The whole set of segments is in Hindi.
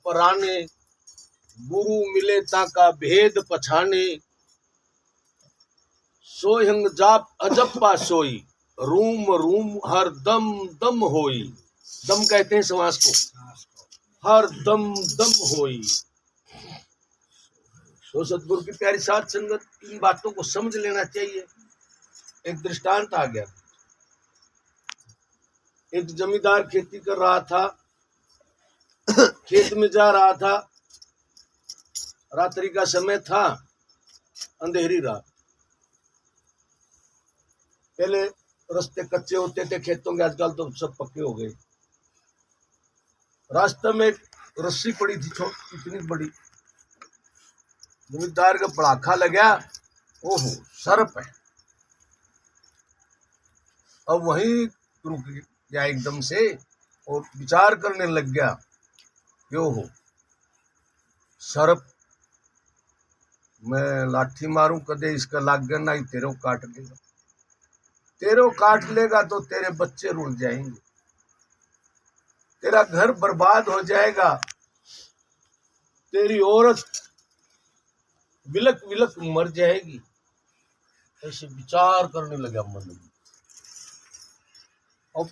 पराने, गुरु मिले ताका भेद पछाने, सोहंग जाप अजप्पा सोई, रूम रूम हर दम दम होई। दम कहते हैं श्वास को, हर दम दम होई। तो सतगुरु की प्यारी साथ संगत, इन बातों को समझ लेना चाहिए। एक दृष्टांत आ गया। एक जमींदार खेती कर रहा था, खेत में जा रहा था, रात्रि का समय था, अंधेरी रात। पहले रास्ते कच्चे होते थे खेतों के, आजकल तो सब पक्के हो गए। रास्ते में एक रस्सी पड़ी थी, इतनी बड़ी। जमींदार का पड़ाखा लगा, ओहो सर्प है। अब वहीं रुक गया एकदम से और विचार करने लग गया, क्यों हो सर्प, मैं लाठी मारूं कदे इसका लाग गया, ना ही तेरे काट लेगा। तेरे काट लेगा तो तेरे बच्चे रुल जाएंगे, तेरा घर बर्बाद हो जाएगा, तेरी औरत विलक विलक मर जाएगी। ऐसे विचार करने लगा मन में। अब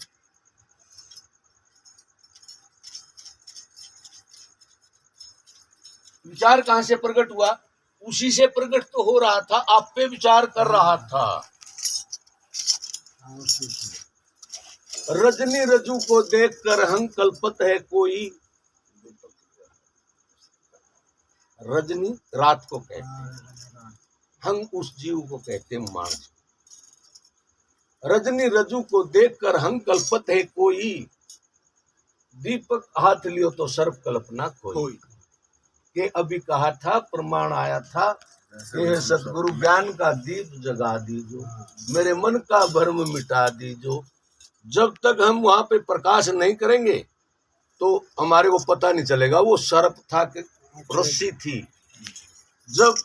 विचार कहां से प्रकट हुआ? उसी से प्रकट तो हो रहा था, आप पे विचार कर रहा था। रजनी रजू को देखकर हंग कल्पत है कोई। रजनी रात को कहते हैं, हंग उस जीव को कहते हैं मानस। रजनी रजू को देखकर हंग कल्पत है कोई, दीपक हाथ लियो तो सर्प कल्पना खोई। के अभी कहा था, प्रमाण आया था, ये सतगुरु ज्ञान का दीप जगा दीजो, मेरे मन का भ्रम मिटा दीजो। जब तक हम वहां पे प्रकाश नहीं करेंगे तो हमारे को पता नहीं चलेगा वो सर्प था कि रस्सी थी। जब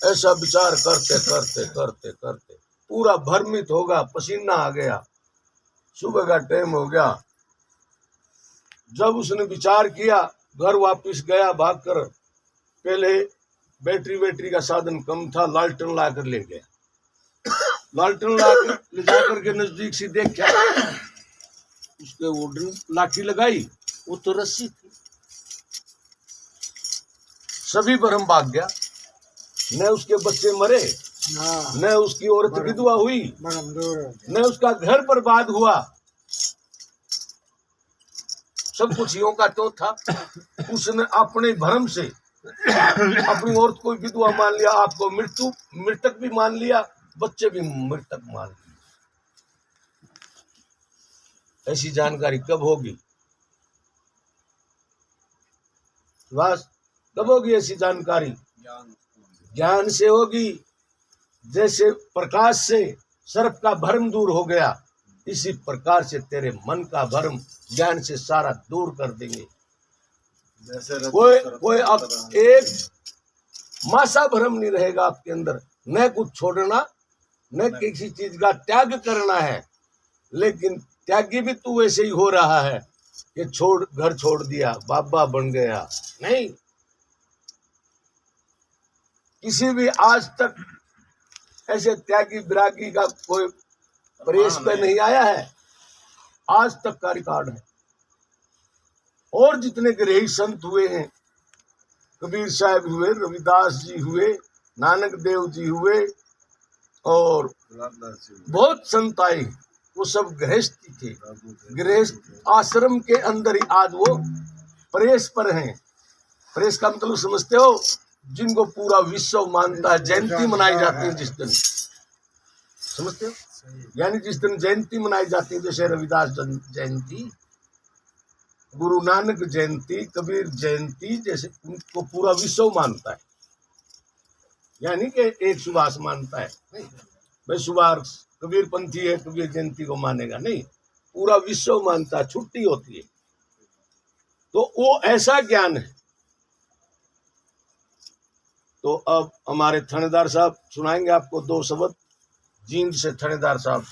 ऐसा विचार करते करते करते करते पूरा भ्रमित होगा, पसीना आ गया, सुबह का टाइम हो गया। जब उसने विचार किया, घर वापस गया भागकर। पहले बैटरी का साधन कम था, लालटेन लाकर ले गया। लालटेन ले जाकर के नजदीक से देखा, उसके वो लाठी लगाई, वो तो रस्सी थी। सभी भरम भाग गया, न उसके बच्चे मरे, न उसकी औरत विधवा हुई, न उसका घर बर्बाद हुआ। सब कुछ यों का तो था। उसने अपने भ्रम से अपनी औरत को विधवा मान लिया, आपको मृतक भी मान लिया, बच्चे भी मृतक मान लिए। ऐसी जानकारी कब होगी? बस कब होगी ऐसी जानकारी? ज्ञान से होगी। जैसे प्रकाश से सर्प का भ्रम दूर हो गया, इसी प्रकार से तेरे मन का भ्रम ज्ञान से सारा दूर कर देंगे। कोई अब एक मासा भ्रम नहीं रहेगा आपके अंदर। न कुछ छोड़ना, न किसी चीज का त्याग करना है। लेकिन त्यागी भी तू वैसे ही हो रहा है कि घर छोड़ दिया, बाबा बन गया। नहीं, किसी भी आज तक ऐसे त्यागी विरागी का कोई प्रेस पे नहीं आया है, आज तक का रिकॉर्ड है। और जितने गृही संत हुए हैं, कबीर साहब हुए, रविदास जी हुए, नानक देव जी हुए, और बहुत संत आए, वो सब गृहस्थी थे। गृहस्थ आश्रम के अंदर ही आज वो प्रेस पर हैं। प्रेस का मतलब समझते हो? जिनको पूरा विश्व मानता है। जयंती मनाई जाती है जिस दिन, समझते हो? यानी जिस दिन जयंती मनाई जाती है, जैसे रविदास जयंती, गुरु नानक जयंती, कबीर जयंती, जैसे उनको पूरा विश्व मानता है। यानी कि एक सुभाष मानता है, नहीं भाई सुभाष कबीर पंथी है, कबीर जयंती को मानेगा, नहीं, पूरा विश्व मानता है। छुट्टी होती है। तो वो ऐसा ज्ञान है। तो अब हमारे थानेदार साहब सुनाएंगे आपको 2 शब्द। जींद से थानेदार साहब।